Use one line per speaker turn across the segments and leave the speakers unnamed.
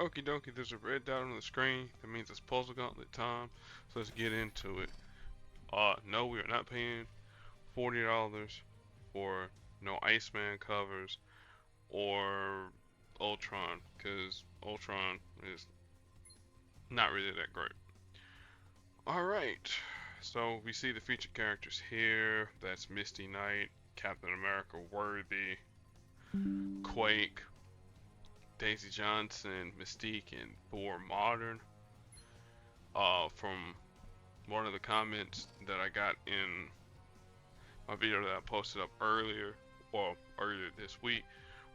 Okie dokie, there's a red dot on the screen. That means it's Puzzle Gauntlet time. So let's get into it. No, we are not paying $40 for no Iceman covers or Ultron, because Ultron is not really that great. Alright, so we see the featured characters here. That's Misty Knight, Captain America Worthy, Quake, Daisy Johnson, Mystique, and Thor Modern. From one of the comments that I got in my video that I posted up earlier this week,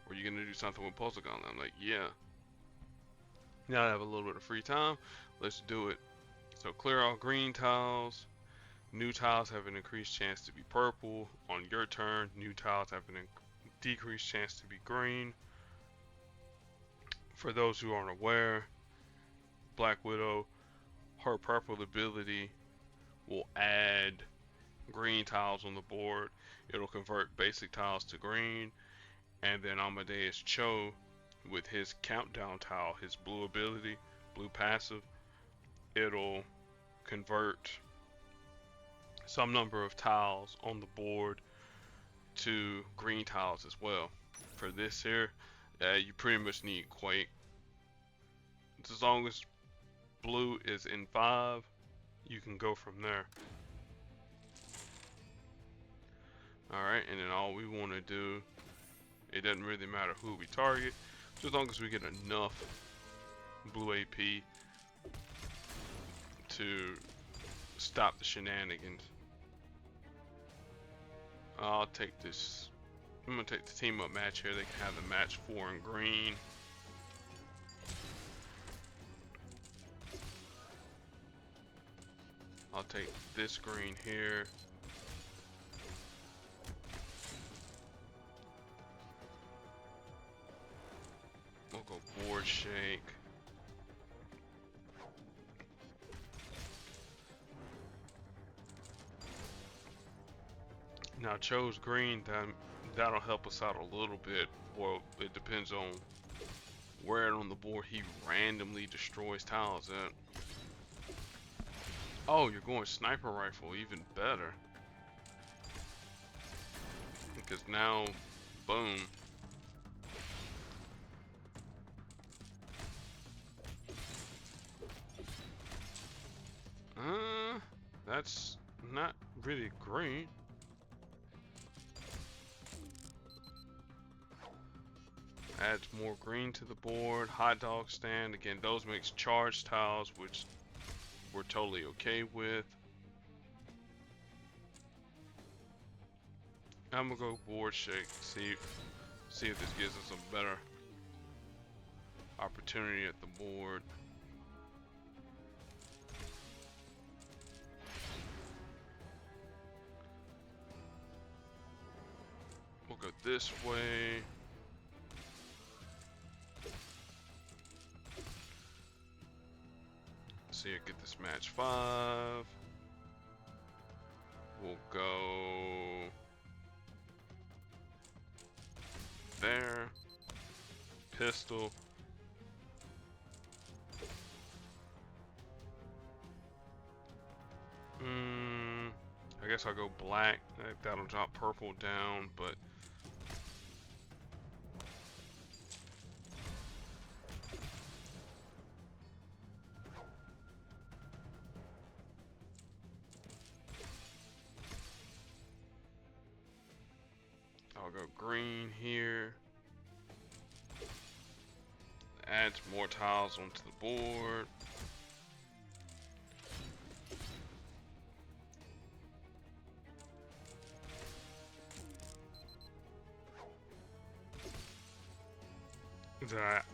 were you gonna do something with Puzzle Gauntlet? I'm like, yeah. Now I have a little bit of free time, let's do it. So clear all green tiles. New tiles have an increased chance to be purple. On your turn, new tiles have an decreased chance to be green. For those who aren't aware, Black Widow, her purple ability will add green tiles on the board. It'll convert basic tiles to green. And then Amadeus Cho, with his countdown tile, his blue ability, blue passive, it'll convert some number of tiles on the board to green tiles as well. For this here, you pretty much need Quake. As long as blue is in 5, you can go from there. Alright, and then all we want to do, it doesn't really matter who we target, just as long as we get enough blue AP to stop the shenanigans. I'll take this. I'm gonna take the team up match here. They can have the match 4 in green. I'll take this green here. We'll go board shake. Now Cho's green, that'll help us out a little bit. Well, it depends on where on the board he randomly destroys tiles at. Oh, you're going sniper rifle, even better. Because now, boom. That's not really great. Adds more green to the board. Hot dog stand, again, those makes charge tiles, which we're totally okay with. I'm gonna go board shake, see if this gives us a better opportunity at the board. We'll go this way. See, I get this match 5. We'll go there. Pistol. I guess I'll go black. That'll drop purple down, but I'll go green here. Adds more tiles onto the board.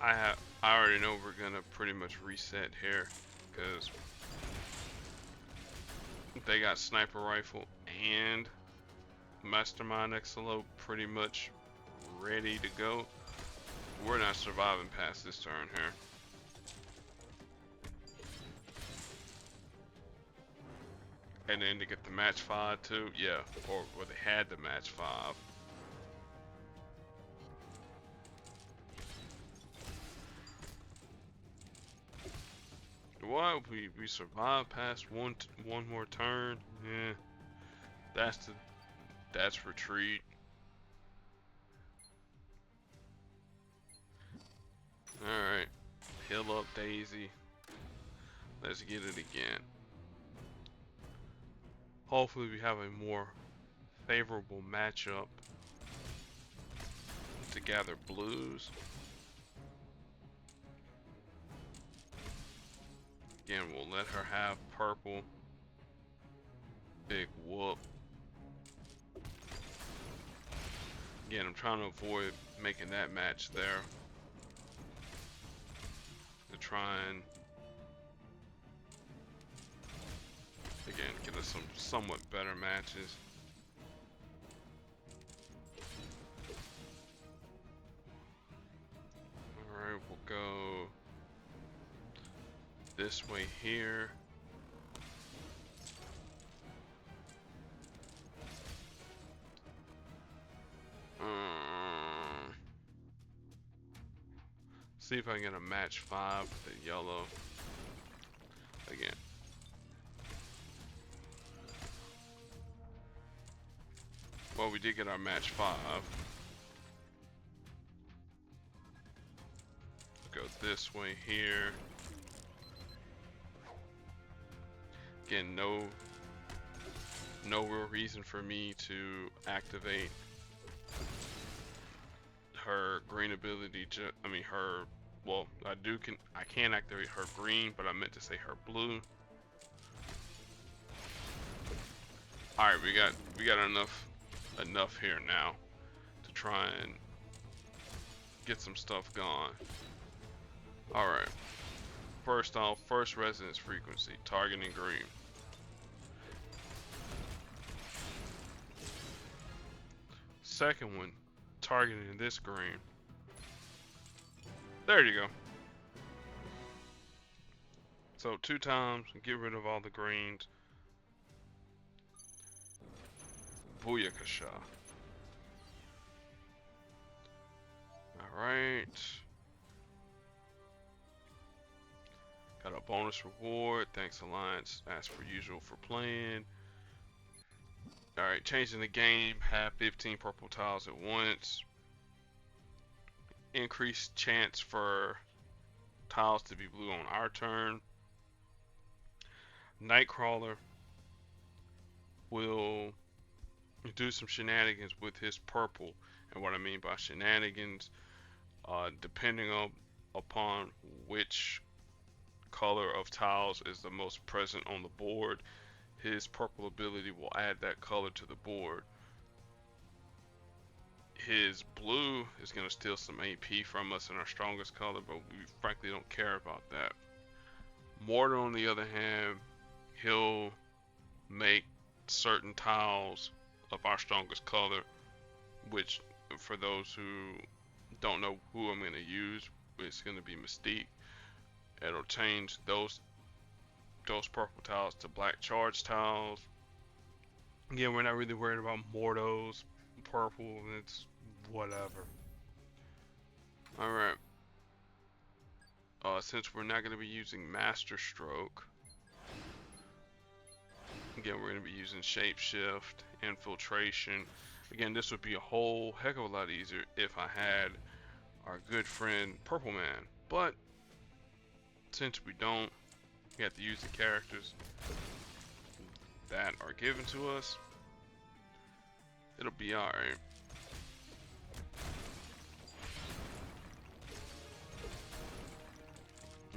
I already know we're gonna pretty much reset here because they got sniper rifle and Mastermind XLO pretty much ready to go. We're not surviving past this turn here. And then to get the match 5 too, yeah, or they had the match 5. what? We survived past one more turn. Yeah, that's retreat. All right, heal up, Daisy. Let's get it again. Hopefully, we have a more favorable matchup to gather blues. Again, we'll let her have purple. Big whoop. Again, I'm trying to avoid making that match there. To try and, again, get us some somewhat better matches. Alright, we'll go this way here. See if I can get a match 5 with the yellow. Again. Well, we did get our match 5. Go this way here. Again, no real reason for me to activate her green ability. I mean her. Well, I can activate her green, but I meant to say her blue. All right, we got enough here now to try and get some stuff going. All right. First off, first resonance frequency, targeting green. Second one, targeting this green. There you go. So 2 times, get rid of all the greens. Booyakasha. Alright. Got a bonus reward. Thanks, Alliance. As per usual for playing. Alright, changing the game. Have 15 purple tiles at once. Increased chance for tiles to be blue on our turn. Nightcrawler will do some shenanigans with his purple. And what I mean by shenanigans, depending upon which color of tiles is the most present on the board, his purple ability will add that color to the board. His blue is going to steal some AP from us in our strongest color, but we frankly don't care about that. Mortar, on the other hand, he'll make certain tiles of our strongest color, which for those who don't know who I'm going to use, it's going to be Mystique. It'll change those purple tiles to black charge tiles. Again, we're not really worried about Mortos, purple, it's whatever. Alright. Since we're not going to be using Master Stroke, again, we're going to be using Shapeshift, Infiltration. Again, this would be a whole heck of a lot easier if I had our good friend Purple Man. But since we don't, we have to use the characters that are given to us. It'll be alright.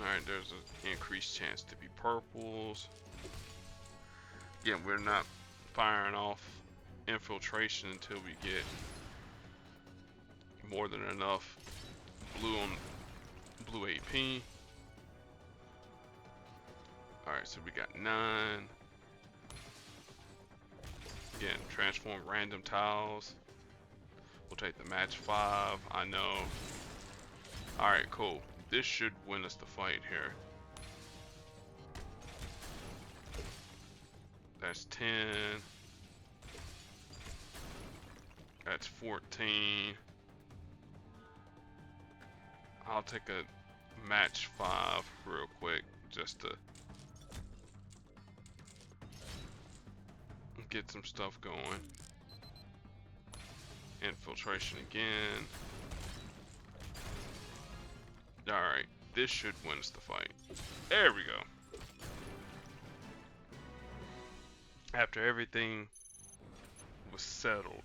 Alright, there's an increased chance to be purples. Again, we're not firing off infiltration until we get more than enough blue on blue AP. Alright, so we got 9. Again, transform random tiles. We'll take the match 5, I know. Alright, cool. This should win us the fight here. That's 10. That's 14. I'll take match 5 real quick just to get some stuff going. Infiltration again. Alright, this should win us the fight. There we go. After everything was settled.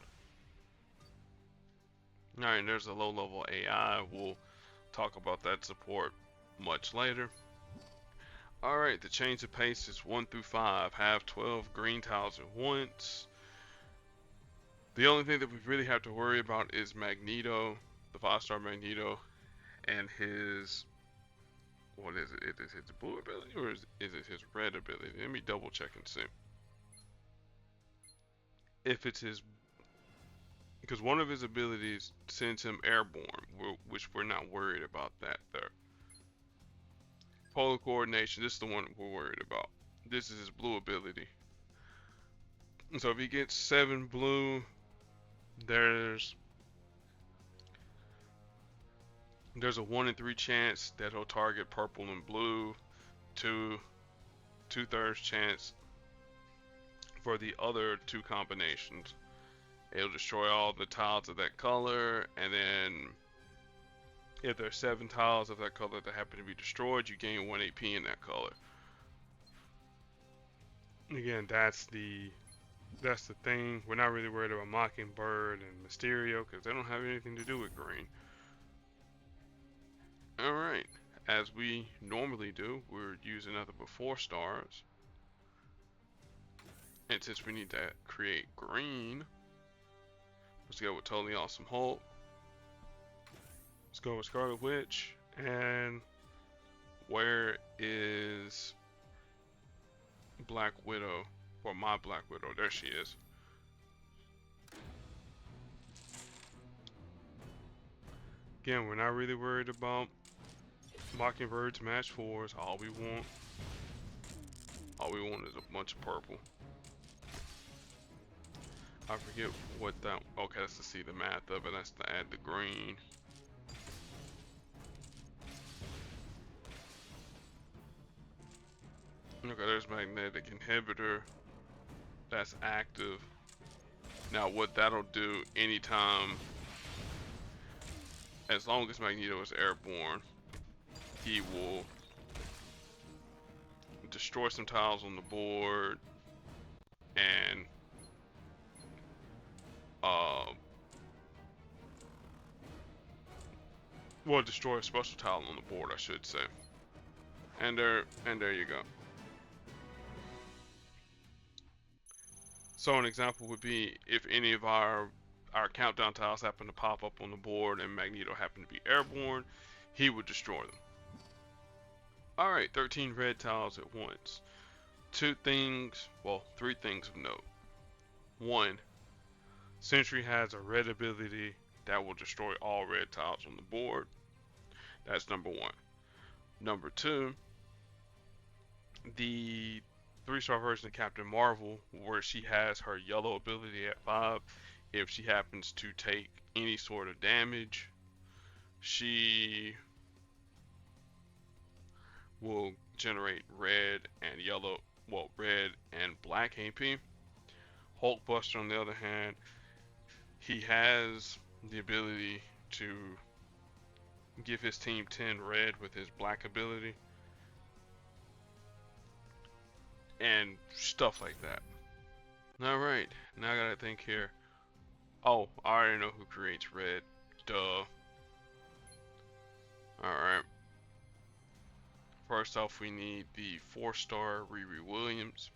Alright, there's a low level AI. We'll talk about that support much later. Alright, the change of pace is 1 through 5. Have 12 green tiles at once. The only thing that we really have to worry about is Magneto, the 5-star Magneto, and his, what is it? Is it his blue ability or is it his red ability? Let me double check and see. If it's his, because one of his abilities sends him airborne, which we're not worried about that there. Polar coordination, this is the one we're worried about. This is his blue ability. And so if he gets 7 blue, there's a 1 in 3 chance that he'll target purple and blue. 2/3 chance for the other 2 combinations. It'll destroy all the tiles of that color, and then if there's 7 tiles of that color that happen to be destroyed, you gain 1 AP in that color. Again, that's the thing. We're not really worried about Mockingbird and Mysterio because they don't have anything to do with green. Alright, as we normally do, we're using nothing but 4 stars. And since we need to create green, let's go with Totally Awesome Hulk. Let's go with Scarlet Witch. And where is Black Widow? Or my Black Widow? There she is. Again, we're not really worried about Mockingbird's match 4s. All we want is a bunch of purple. I forget what that. Okay, that's to see the math of it. That's to add the green. Okay, there's magnetic inhibitor. That's active. Now, what that'll do anytime, as long as Magneto is airborne, he will destroy some tiles on the board and well, destroy a special tile on the board, I should say. And there you go. So an example would be if any of our countdown tiles happen to pop up on the board and Magneto happened to be airborne, he would destroy them. Alright, 13 red tiles at once. 3 things of note. 1, Sentry has a red ability that will destroy all red tiles on the board. That's number 1. Number 2, the 3-star version of Captain Marvel, where she has her yellow ability at 5, if she happens to take any sort of damage, she will generate red and yellow, well, red and black AP. Hulkbuster, on the other hand, he has the ability to give his team 10 red with his black ability. And stuff like that. Alright, now I gotta think here. Oh, I already know who creates red. Duh. Alright. First off, we need the 4-star Riri Williams.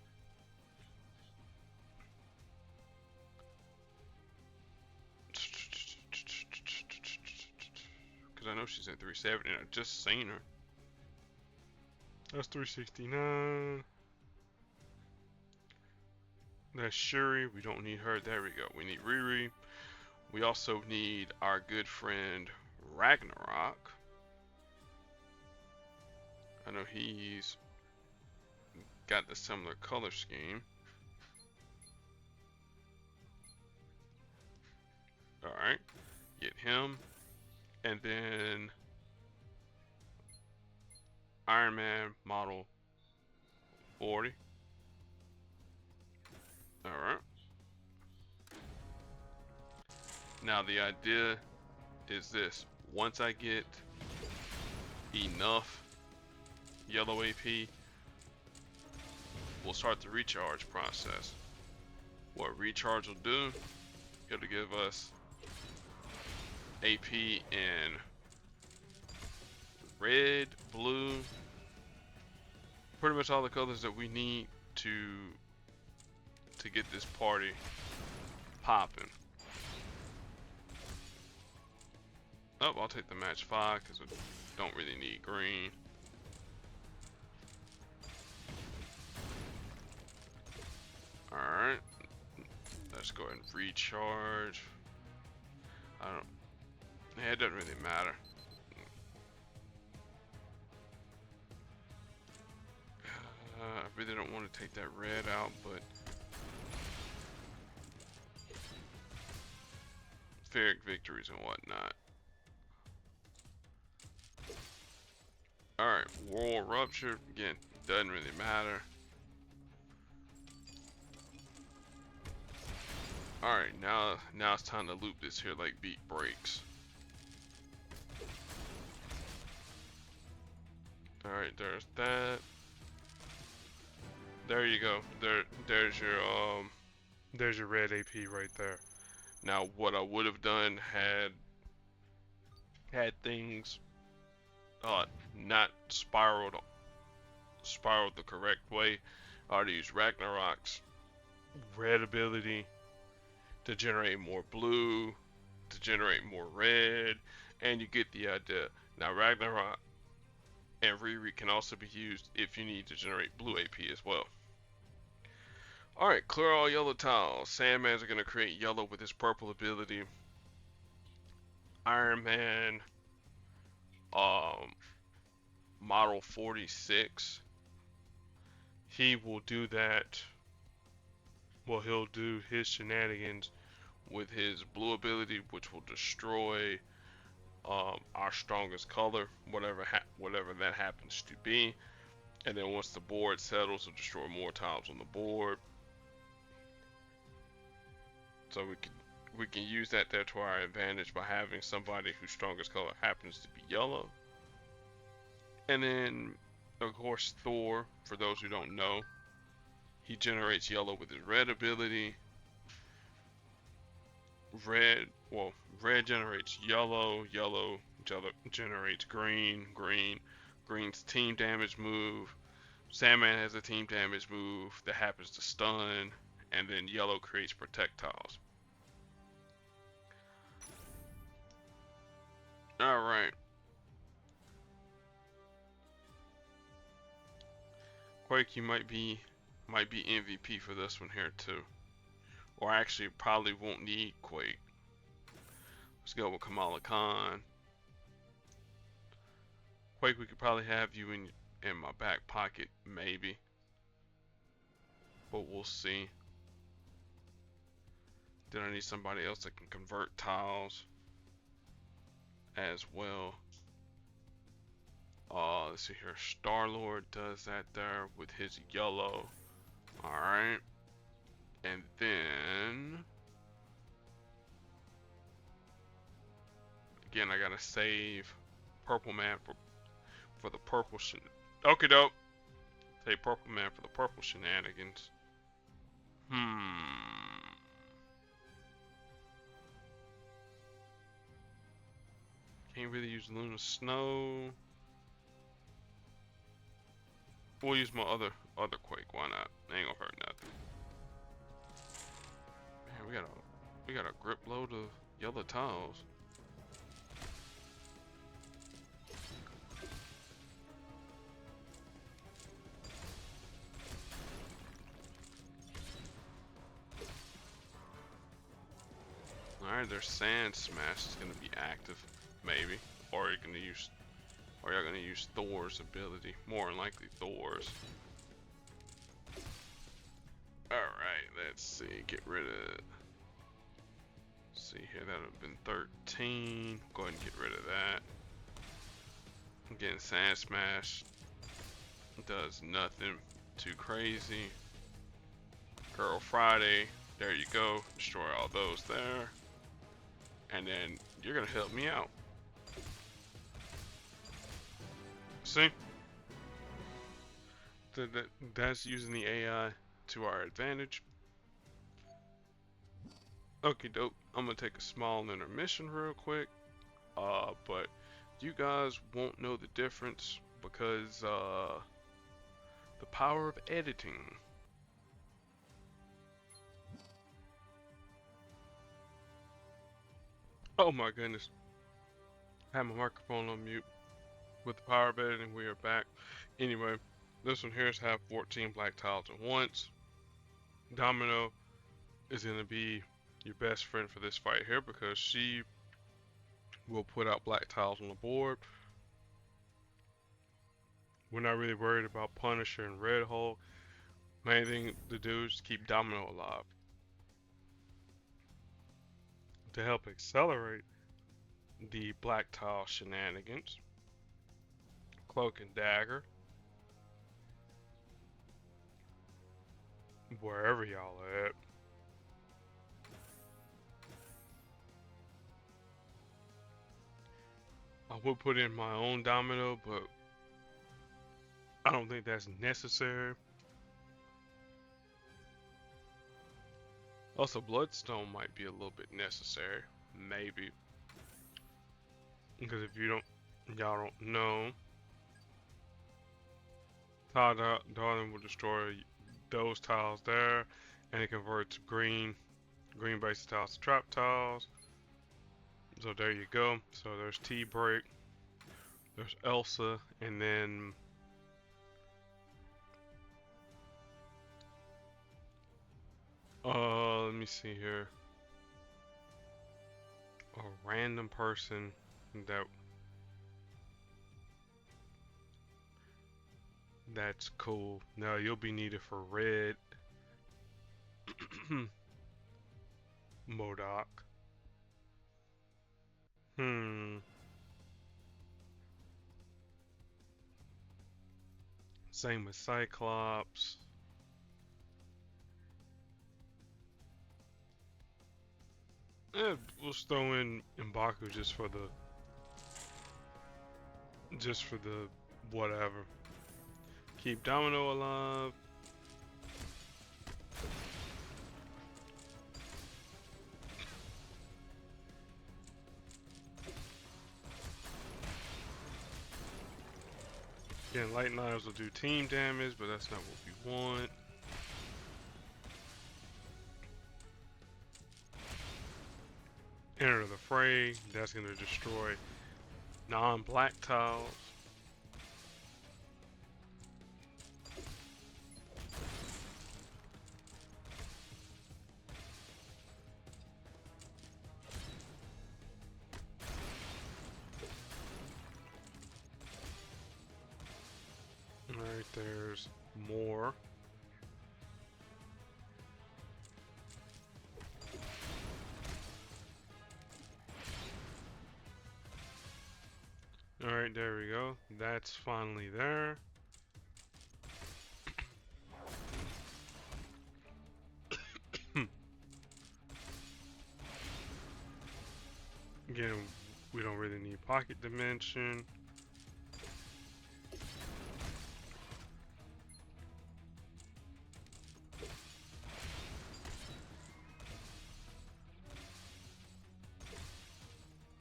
Because I know she's at 370 and I've just seen her. That's 369. That's Shuri. We don't need her. There we go. We need Riri. We also need our good friend Ragnarok. I know he's got the similar color scheme. Alright. Get him. And then Iron Man model 40. Alright. Now the idea is this. Once I get enough yellow AP, we'll start the recharge process. What recharge will do, it'll give us AP in red, blue, pretty much all the colors that we need to get this party popping. Oh, I'll take the match 5 because we don't really need green. Alright. Let's go ahead and recharge. Yeah, it doesn't really matter. I really don't want to take that red out, but Ferric victories and whatnot. Alright, World Rupture, again, doesn't really matter. Alright, now it's time to loop this here like beat breaks. Alright, there's that. There you go. There's your red AP right there. Now what I would have done had things not spiraled the correct way, I would use Ragnarok's red ability to generate more blue, to generate more red, and you get the idea. Now Ragnarok and Riri can also be used if you need to generate blue AP as well. Alright, clear all yellow tiles. Sandmans are going to create yellow with his purple ability. Iron Man model 46, he will do that. Well, he'll do his shenanigans with his blue ability, which will destroy our strongest color, whatever that happens to be. And then once the board settles, it'll destroy more tiles on the board. So we can use that there to our advantage by having somebody whose strongest color happens to be yellow. And then, of course, Thor, for those who don't know, he generates yellow with his red ability. Red generates yellow generates green. Green's team damage move. Sandman has a team damage move that happens to stun, and then yellow creates projectiles. Alright. Quake, you might be MVP for this one here too. Or actually probably won't need Quake. Let's go with Kamala Khan. Quake, we could probably have you in my back pocket, maybe. But we'll see. Then I need somebody else that can convert tiles as well. Let's see here. Star-Lord does that there with his yellow. Alright. And then again, I gotta save Purple Man for the purple okie doke. Save Purple Man for the purple shenanigans. Can't really use Luna Snow. We'll use my other Quake. Why not? Ain't gonna hurt nothing. Man, we got a grip load of yellow tiles. Alright, their Sand Smash is gonna be active, maybe. Or y'all gonna use Thor's ability. More than likely Thor's. Alright, let's see. Get rid of. See here, that would have been 13. Go ahead and get rid of that. Again, Sand Smash Does nothing too crazy. Girl Friday, there you go. Destroy all those there. And then you're gonna help me out. See? That's using the AI to our advantage. Okie doke. I'm gonna take a small intermission real quick. But you guys won't know the difference because the power of editing. Oh my goodness. I have my microphone on mute. With the power of editing, we are back. Anyway, this one here is have 14 black tiles at once. Domino is going to be your best friend for this fight here because she will put out black tiles on the board. We're not really worried about Punisher and Red Hulk. Main thing to do is keep Domino alive. To help accelerate the black tile shenanigans, Cloak and Dagger, wherever y'all at. I would put in my own Domino, but I don't think that's necessary. Also, Bloodstone might be a little bit necessary, maybe, because if y'all don't know, Tile Darling will destroy those tiles there, and it converts green basic tiles to trap tiles. So there you go. So there's T-Break, there's Elsa, and then let me see here. A random person that's cool. Now you'll be needed for red. MODOK. Same with Cyclops. We'll throw in M'Baku just for the whatever. Keep Domino alive. Again, light knives will do team damage, but that's not what we want. Enter the fray. That's going to destroy non-black tiles. Alright, there's more. Alright, there we go. That's finally there. Again, we don't really need pocket dimension.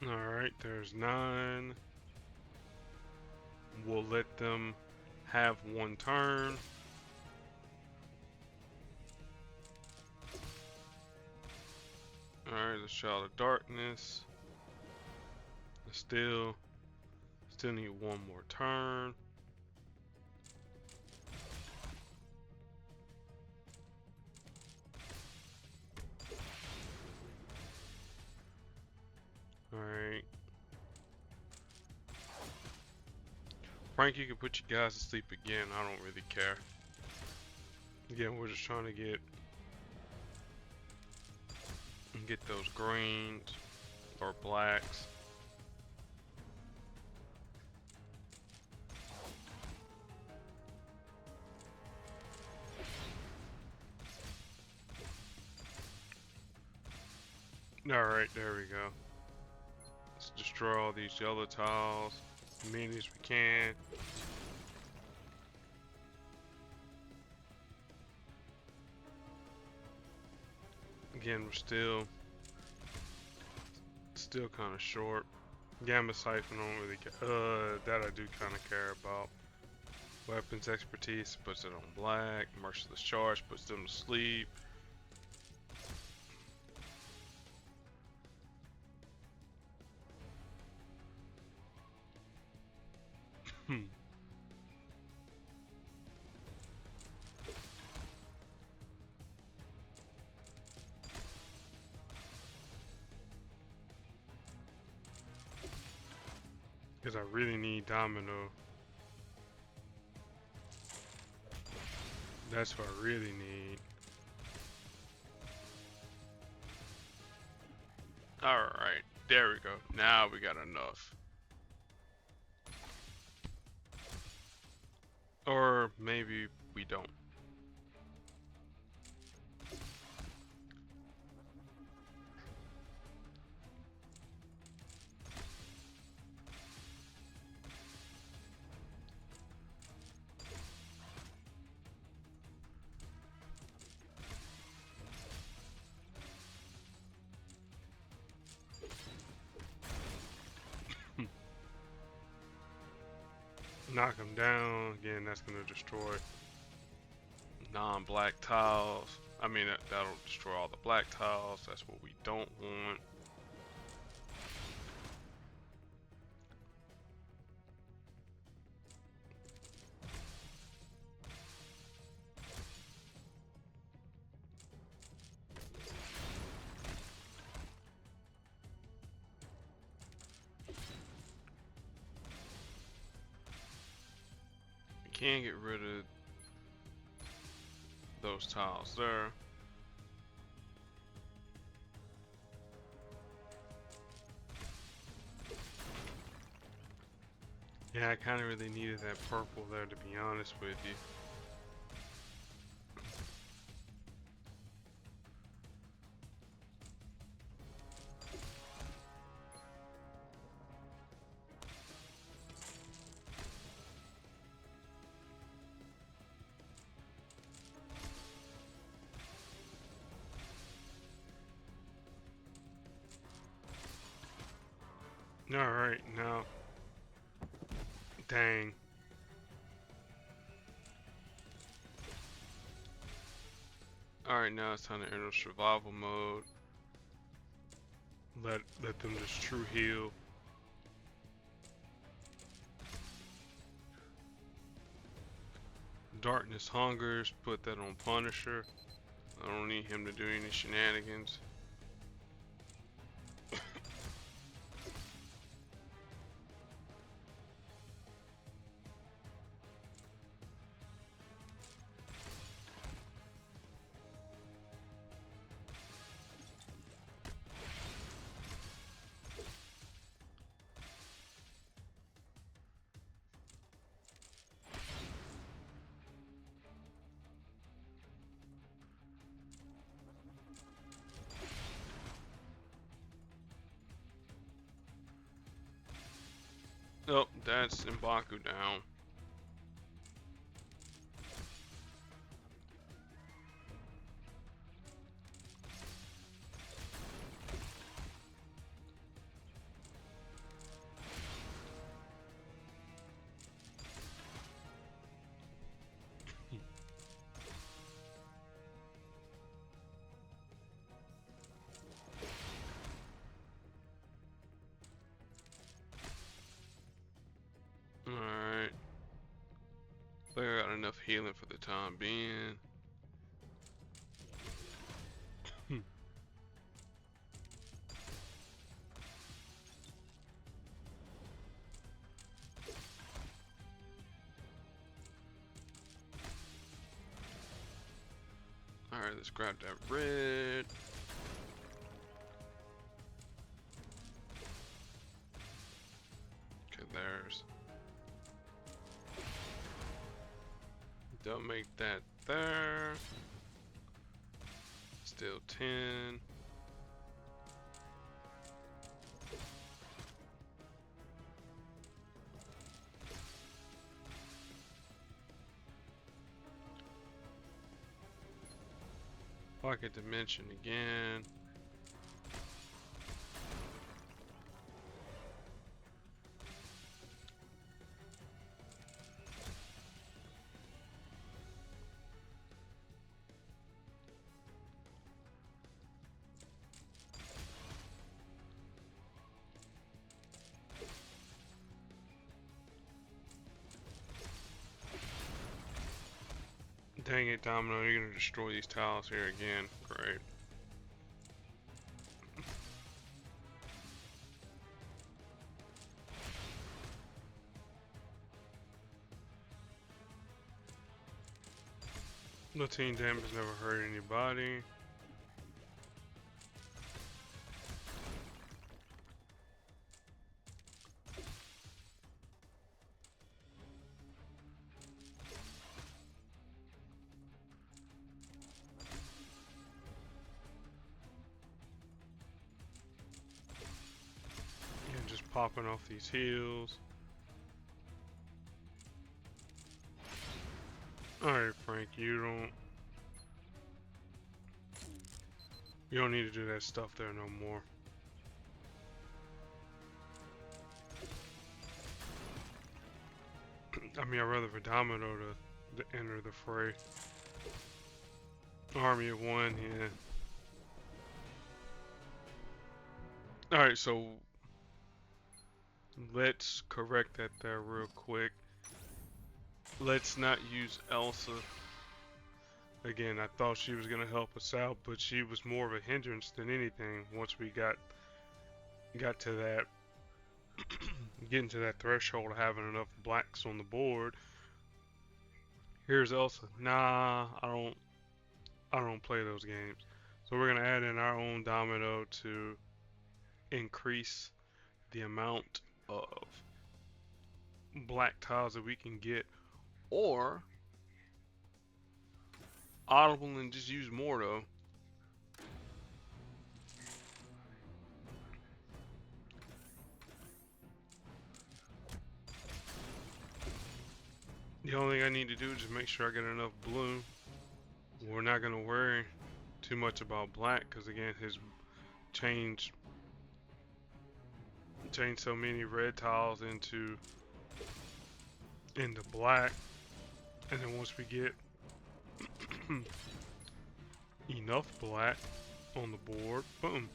Alright, there's 9. We'll let them have one turn. Alright, the Shroud of Darkness. Still need one more turn. Alright. Frank, you can put you guys to sleep again. I don't really care. Again, we're just trying to get those greens or blacks. Alright, there we go. Let's destroy all these yellow tiles as many as we can. Again, we're still kind of short. Gamma Siphon don't really get, that I do kind of care about. Weapons Expertise puts it on black. Merciless Charge puts them to sleep. Because I really need Domino. That's what I really need. Alright, there we go. Now we got enough. Or maybe we don't. Knock them down. Again, that's going to destroy non-black tiles. I mean, that'll destroy all the black tiles. That's what we don't want. Can get rid of those tiles there. Yeah, I kind of really needed that purple there, to be honest with you. Alright, now. Dang. Alright, now it's time to enter survival mode. Let them just true heal. Darkness Hungers, put that on Punisher. I don't need him to do any shenanigans. Oh, that's M'Baku down. Alright. I think I got enough healing for the time being. Alright, let's grab that red. Okay, there's. Don't make that there. Still 10. Pocket dimension again. Dang it, Domino, you're gonna destroy these tiles here again. Great. No team damage never hurt anybody. And just popping off these heals. Alright, Frank, you don't need to do that stuff there no more. I mean, I'd rather for Domino to enter the fray. Army of one, yeah. Alright, so let's correct that there real quick. Let's not use Elsa. Again, I thought she was gonna help us out, but she was more of a hindrance than anything once we got to that getting to that threshold of having enough blacks on the board. Here's Elsa. Nah, I don't play those games. So we're gonna add in our own Domino to increase the amount of black tiles that we can get, or audible and just use Mordo. The only thing I need to do is just make sure I get enough blue. We're not gonna worry too much about black because again his changed so many red tiles into black, and then once we get enough black on the board, boom.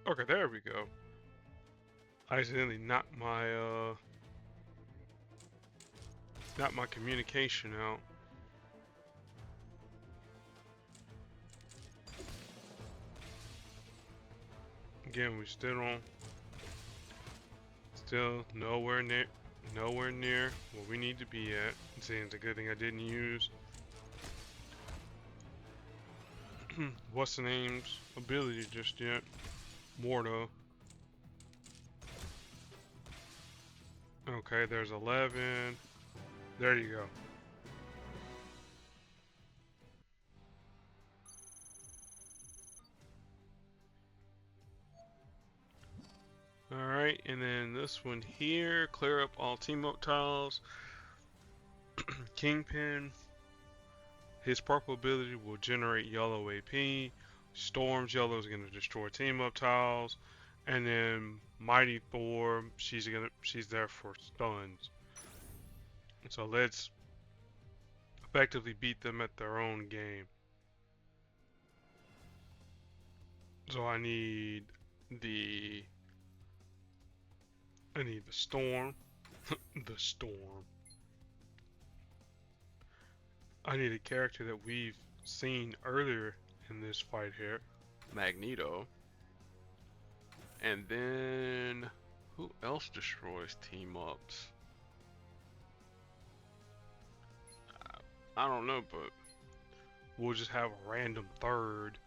Okay, there we go. I accidentally knocked my communication out. Again, we still nowhere near where we need to be at. See, it's a good thing I didn't use what's the name's ability just yet. Mordo. Okay, there's 11. There you go. Alright, and then this one here, clear up all team-up tiles. Kingpin, his purple ability will generate yellow AP. Storm's yellow is going to destroy team-up tiles. And then Mighty Thor, she's there for stuns. So let's effectively beat them at their own game. So I need the I need the storm. The storm. I need a character that we've seen earlier in this fight here. Magneto. And then who else destroys team ups? I don't know, but we'll just have a random third.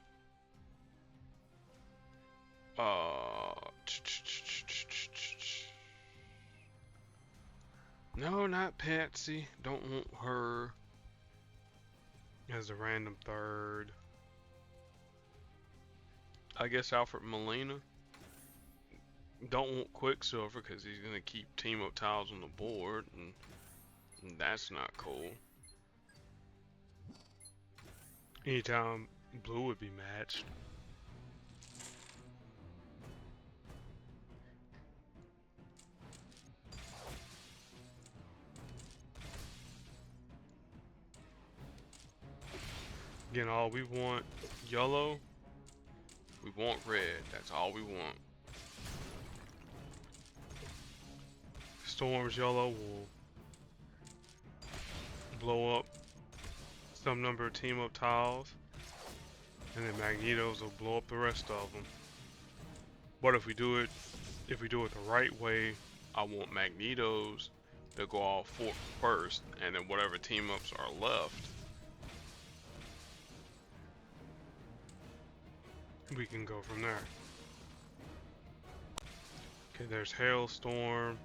No, not Patsy. Don't want her as a random third. I guess Alfred Molina. Don't want Quicksilver because he's gonna keep team up tiles on the board, and that's not cool. Anytime blue would be matched. Again, all we want yellow. We want red. That's all we want. Storm's yellow will blow up some number of team up tiles, and then Magneto's will blow up the rest of them. But if we do it the right way, I want Magneto's to go off first, and then whatever team ups are left, we can go from there. Okay, there's Hailstorm.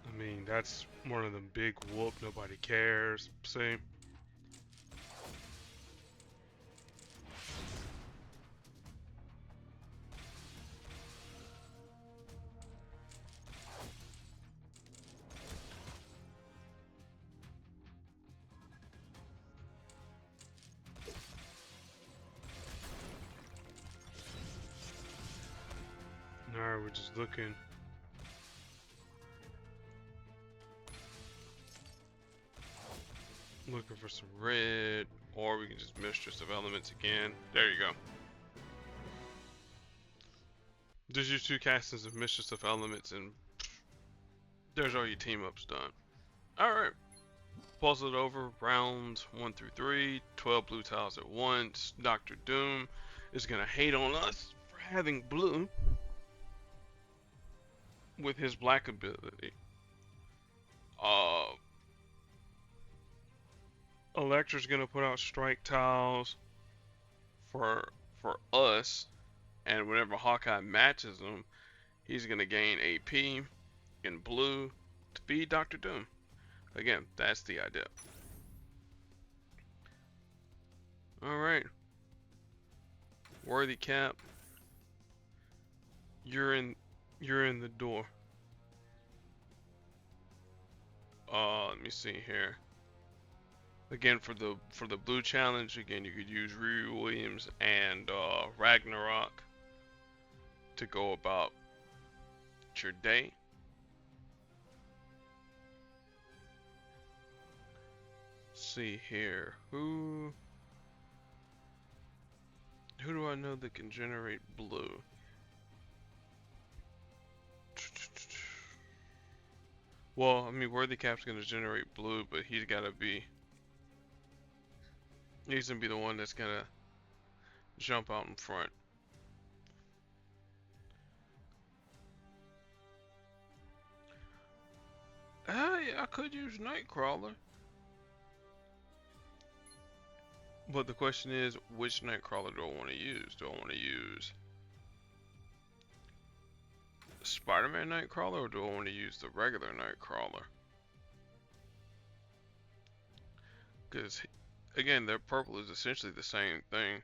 I mean, that's one of them big whoop, nobody cares. See? Alright, we're just looking. Looking for some red, or we can just Mistress of Elements again. There you go. Just use 2 castings of Mistress of Elements, and there's all your team ups done. Alright. Puzzle it over. Rounds 1 through 3. 12 blue tiles at once. Dr. Doom is gonna hate on us for having blue with his black ability. Electra's gonna put out strike tiles for us, and whenever Hawkeye matches him, he's gonna gain AP in blue to be Dr. Doom. Again, that's the idea. Alright. Worthy Cap. You're in the door. Let me see here. Again, for the blue challenge, again, you could use Riri Williams and Ragnarok to go about your day. Let's see here, who do I know that can generate blue? Well, I mean, Worthy Cap's gonna generate blue, but he's gonna be the one that's gonna jump out in front. Hey, I could use Nightcrawler. But the question is, which Nightcrawler do I want to use? Do I want to use Spider-Man Nightcrawler, or do I want to use the regular Nightcrawler? Because, again, their purple is essentially the same thing.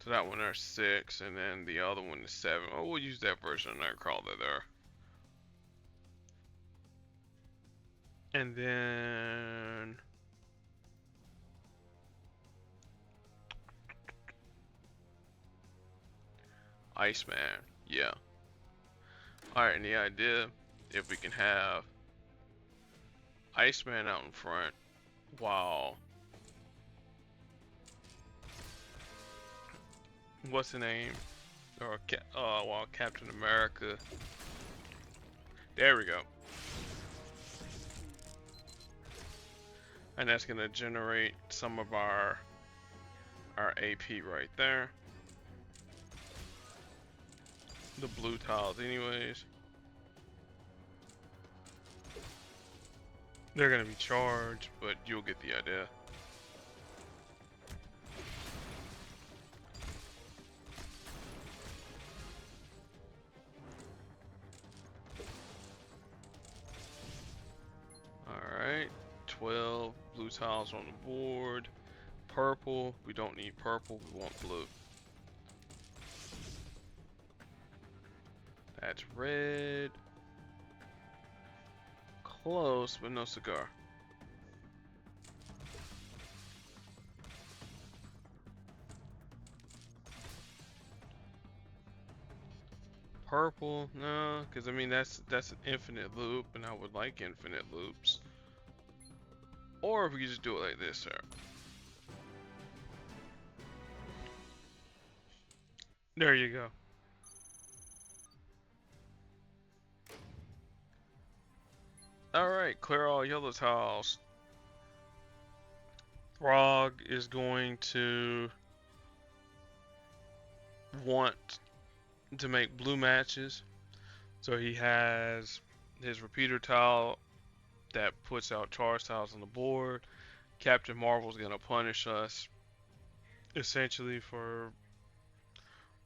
So that one there's 6, and then the other one is 7. Oh, we'll use that version of Nightcrawler there. And then Iceman, yeah. Alright, and the idea, if we can have Iceman out in front while, what's the name, Or well, Captain America. There we go. And that's gonna generate some of our AP right there. The blue tiles, anyways. They're gonna be charged, but you'll get the idea. Alright, 12 blue tiles on the board. Purple, we don't need purple, we want blue. That's red. Close, but no cigar. Purple, no, because I mean that's an infinite loop, and I would like infinite loops. Or if we could just do it like this, sir. There you go. Alright, clear all yellow tiles. Frog is going to want to make blue matches. So he has his repeater tile that puts out charge tiles on the board. Captain Marvel's gonna punish us essentially for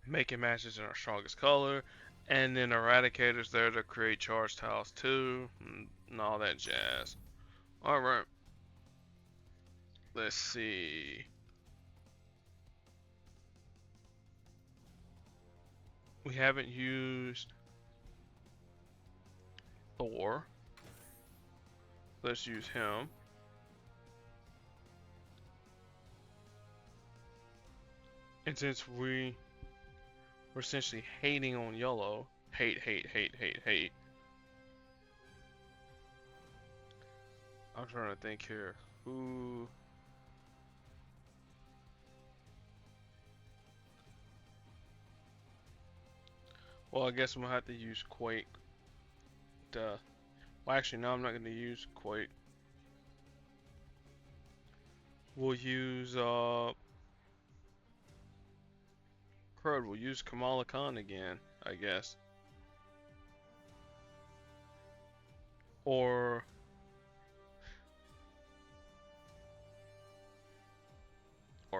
making matches in our strongest color. And then Eradicator's there to create charge tiles too, and all that jazz. Alright. Let's see. We haven't used Thor. Let's use him. And since we're essentially hating on yellow, hate. I'm trying to think here. Who? Well, I guess I'm gonna have to use Quake. Duh. Well, actually, no, I'm not gonna use Quake. We'll use Crud. We'll use Kamala Khan again, I guess. Or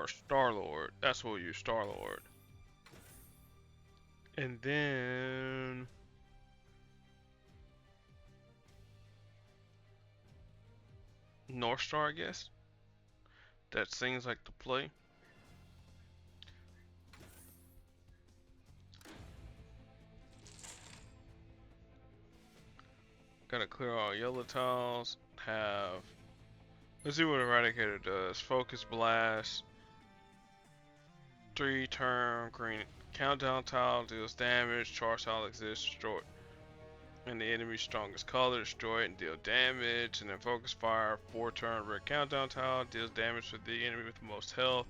Star-Lord. That's what we'll use, Star-Lord. And then North Star, I guess. That things like to play. Gotta clear all yellow tiles. Let's see what Eradicator does. Focus Blast. 3-turn green countdown tile deals damage. Charge tile exists. Destroy. And the enemy's strongest color, destroy it and deal damage. And then Focus Fire, 4-turn red countdown tile, deals damage to the enemy with the most health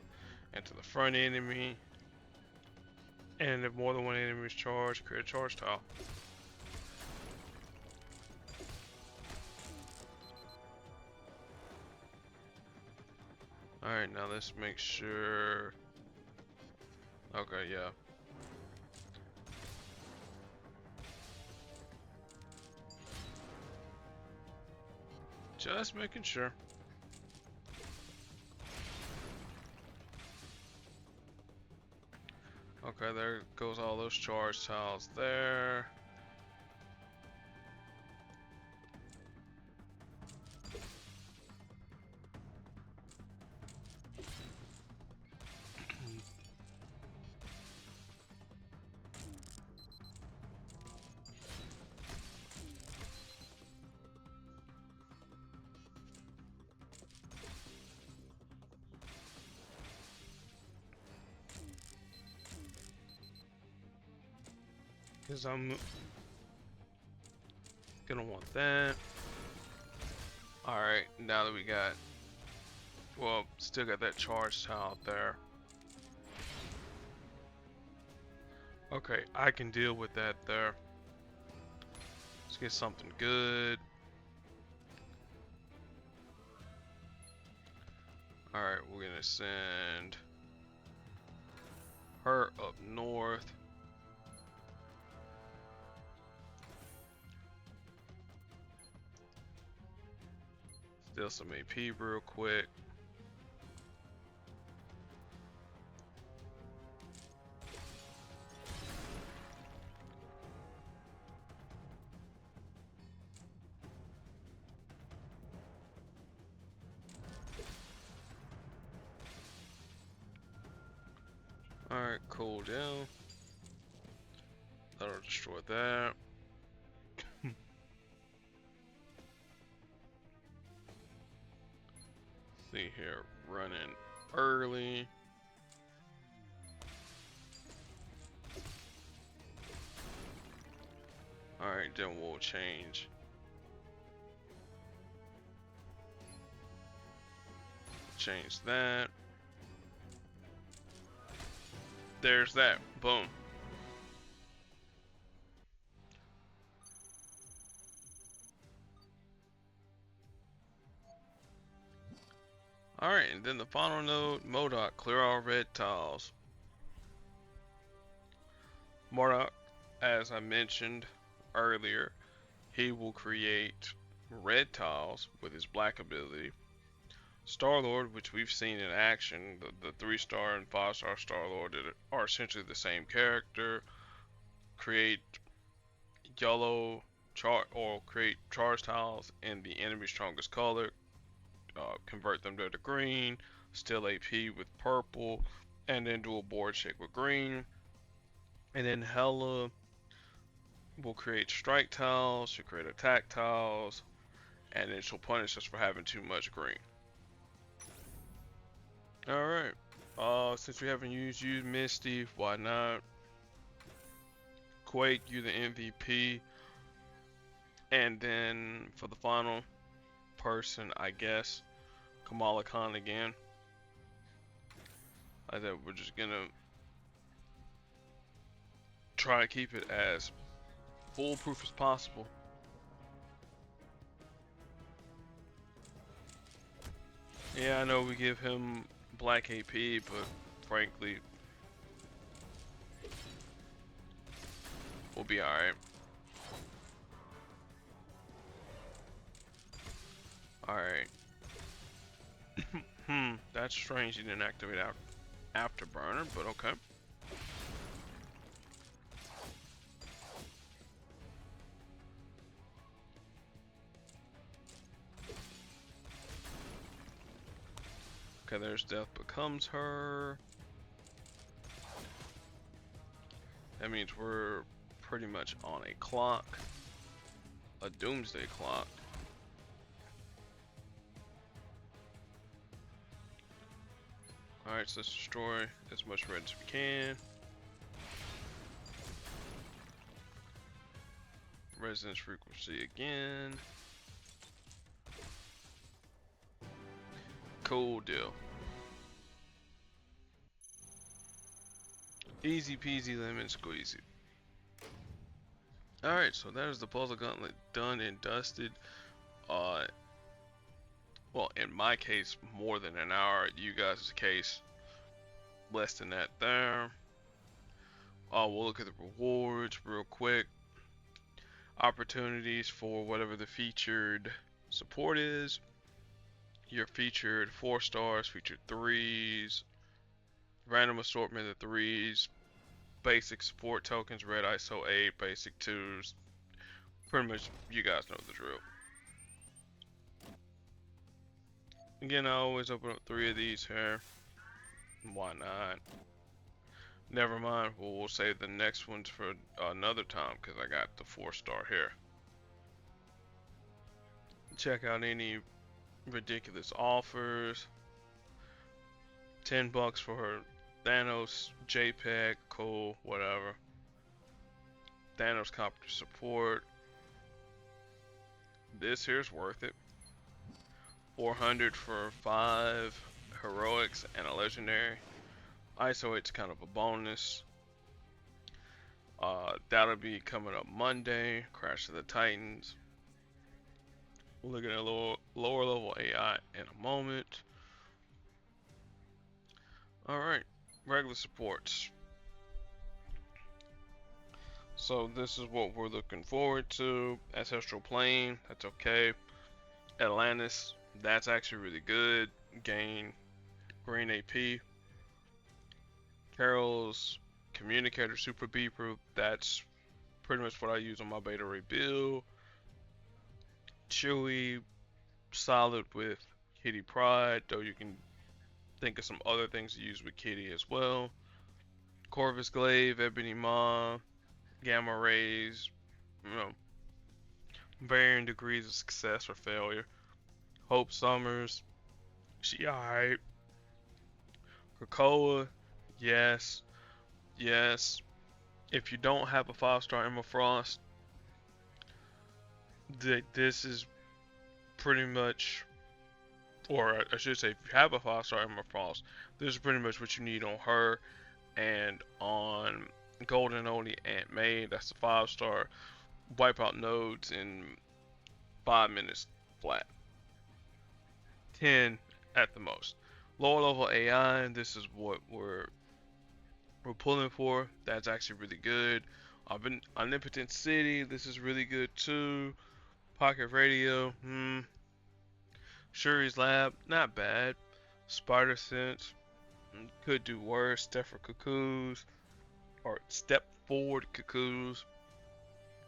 and to the front enemy. And if more than one enemy is charged, create a charge tile. Alright, now let's make sure. Okay, yeah. Just making sure. Okay, there goes all those charge tiles there. Because I'm gonna want that. Alright, now that we got, well, still got that charge tile there. Okay, I can deal with that there. Let's get something good. Alright, we're gonna send her up north. Steal some AP real quick. Alright, cool down. That'll destroy that. See here, running early. Alright, then we'll change. Change that. There's that. Boom. Alright, and then the final node, MODOK, clear all red tiles. MODOK, as I mentioned earlier, he will create red tiles with his black ability. Star-Lord, which we've seen in action, the 3-star and 5-star Star-Lord are essentially the same character. Create yellow or create charge tiles in the enemy's strongest color. Convert them to the green, steal AP with purple, and then do a board check with green. And then Hella will create strike tiles, she'll create attack tiles, and then she'll punish us for having too much green. Alright, since we haven't used you, Misty, why not? Quake, you the MVP. And then for the final person, I guess, Kamala Khan again. I think we're just gonna try to keep it as foolproof as possible. Yeah, I know we give him black AP, but frankly, we'll be alright. Alright. That's strange he didn't activate out Afterburner, but okay. Okay, there's Death Becomes Her. That means we're pretty much on a clock. A doomsday clock. Alright, so let's destroy as much red as we can. Resonance frequency again. Cool deal. Easy peasy lemon squeezy. Alright, so that is the Puzzle Gauntlet done and dusted. Well, in my case, more than an hour. You guys' case, less than that there. We'll look at the rewards real quick. Opportunities for whatever the featured support is. Your featured 4 stars, featured 3s, random assortment of 3s, basic support tokens, red ISO 8, basic 2s. Pretty much, you guys know the drill. Again, I always open up 3 of these here. Why not? Never mind, we'll save the next ones for another time because I got the 4-star here. Check out any ridiculous offers. $10 for her Thanos JPEG, cool, whatever. Thanos copter support. This here's worth it. 400 for 5 heroics and a legendary. ISO 8's kind of a bonus. That'll be coming up Monday. Crash of the Titans. We're looking at lower level AI in a moment. Alright, regular supports. So this is what we're looking forward to. Ancestral Plane, that's okay. Atlantis, that's actually really good. Gain green AP. Carol's Communicator Super Beeper, that's pretty much what I use on my beta ray build. Chewy, solid with Kitty Pride, though you can think of some other things to use with Kitty as well. Corvus Glaive, Ebony Maw, Gamma Rays, you know, varying degrees of success or failure. Hope Summers, she alright. Krakoa, yes, yes. If you don't have a 5-star Emma Frost, this is pretty much, or I should say, if you have a 5-star Emma Frost, this is pretty much what you need on her and on Golden Only Aunt May. That's the 5-star. Wipe out nodes in 5 minutes flat. 10 at the most. Lower level AI, this is what we're pulling for. That's actually really good. Omnipotent City, this is really good too. Pocket Radio, Shuri's Lab, not bad. Spider Sense, could do worse. Step for Cuckoos, or Step Forward Cuckoos,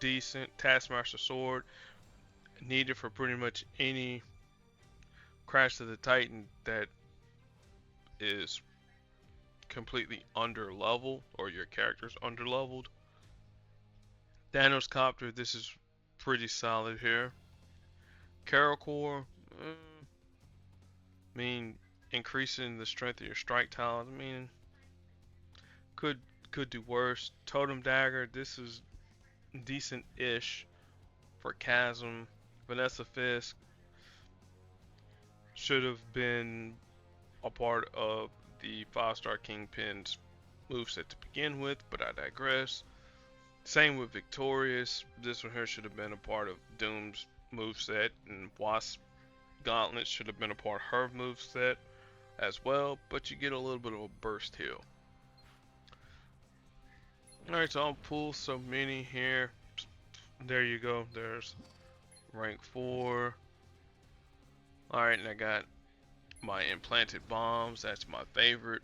decent. Taskmaster Sword, needed for pretty much any Crash of the Titan that is completely under level, or your character's under leveled. Thanos Copter, this is pretty solid here. Carol Core, I mean, increasing the strength of your strike tiles, I mean, could do worse. Totem Dagger, this is decent-ish for Chasm. Vanessa Fisk should have been a part of the 5-star Kingpin's moveset to begin with, but I digress. Same with Victorious. This one here should have been a part of Doom's moveset, and Wasp Gauntlet should have been a part of her moveset as well, but you get a little bit of a burst heal. Alright, so I'll pull so many here. There you go. There's rank 4. Alright, and I got my implanted bombs. That's my favorite.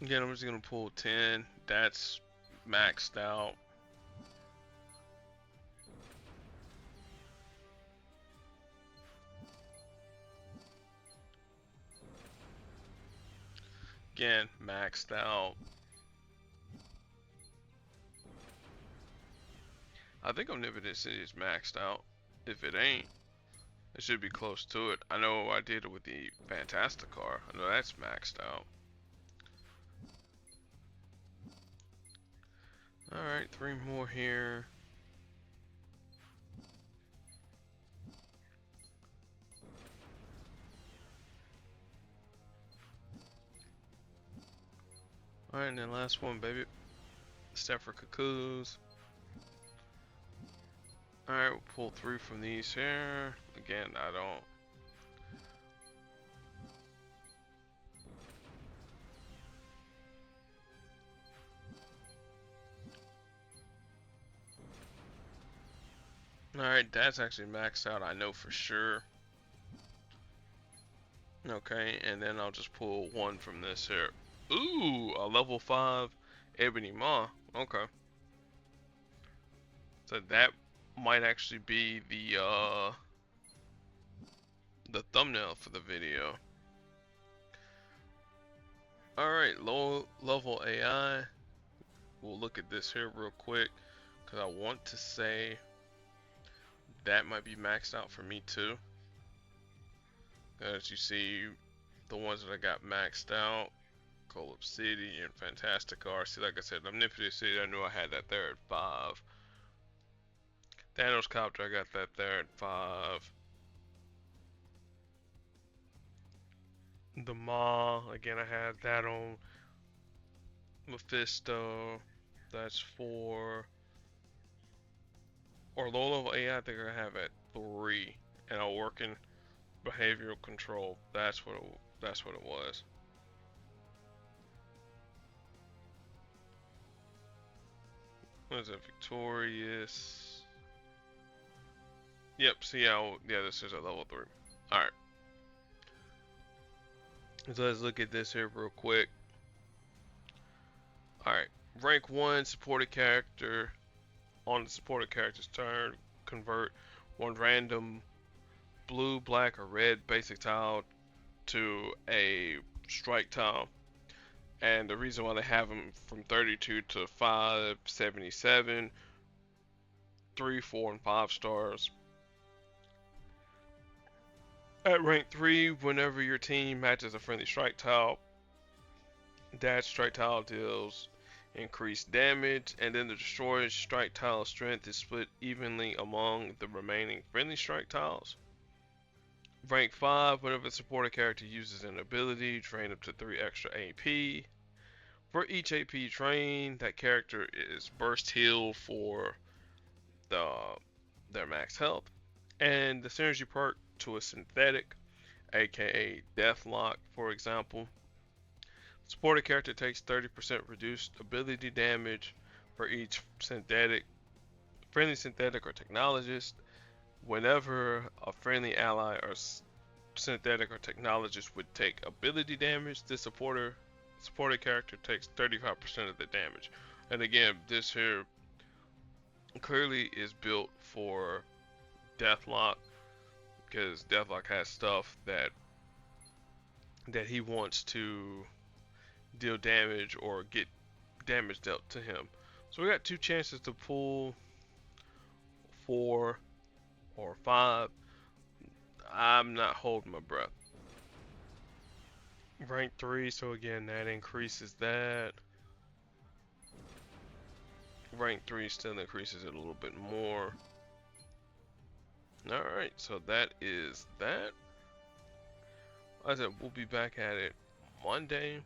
Again, I'm just going to pull 10. That's maxed out. Again, maxed out. I think Omnipotent City is maxed out. If it ain't, it should be close to it. I know I did it with the Fantasticar. I know that's maxed out. Alright, 3 more here. Alright, and then last one, baby. Step for Cuckoos. Alright, we'll pull 3 from these here. Again, I don't. Alright, that's actually maxed out, I know for sure. Okay, and then I'll just pull 1 from this here. Ooh, a level 5 Ebony Maw. Okay. So that might actually be the thumbnail for the video. Alright, low level AI. We'll look at this here real quick, because I want to say that might be maxed out for me too. As you see, the ones that I got maxed out, Collab City and Fantasticar. See, like I said, Omnipotent City, I knew I had that there at 5. Thanos Copter, I got that there at 5. The Maw, again, I have that on Mephisto. That's 4. Or low level AI, I think I have at 3. And I'll work in behavioral control. That's what it was. What is it? Victorious. Yep. See how? Yeah, this is at level 3. All right. So let's look at this here real quick. All right. Rank 1 supported character. On the supported character's turn, convert one random blue, black, or red basic tile to a strike tile. And the reason why they have them from 32 to 577, 3, 4, and 5 stars. At rank 3, whenever your team matches a friendly strike tile, that strike tile deals increased damage, and then the destroyed strike tile strength is split evenly among the remaining friendly strike tiles. Rank 5, whenever the supported character uses an ability, drain up to 3 extra AP. For each AP drain, that character is burst heal for their max health. And the synergy perk to a synthetic, aka Deathlock, for example. Supported character takes 30% reduced ability damage for each friendly synthetic or technologist. Whenever a friendly ally or synthetic or technologist would take ability damage, the supported character takes 35% of the damage. And again, this here clearly is built for Deathlock, because Deathlock has stuff that he wants to deal damage or get damage dealt to him. So we got 2 chances to pull 4 or 5. I'm not holding my breath. Rank 3, so again that increases that. Rank 3 still increases it a little bit more. Alright, so that is that. Like I said, we'll be back at it Monday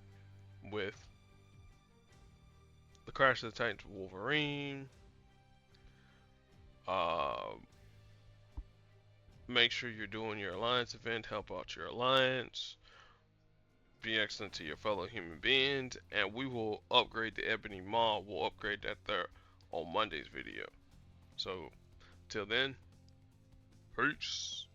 with the Crash of the Titans Wolverine. Make sure you're doing your alliance event, help out your alliance, be excellent to your fellow human beings, and we will upgrade the Ebony Maw. We'll upgrade that there on Monday's video. So, till then, peace.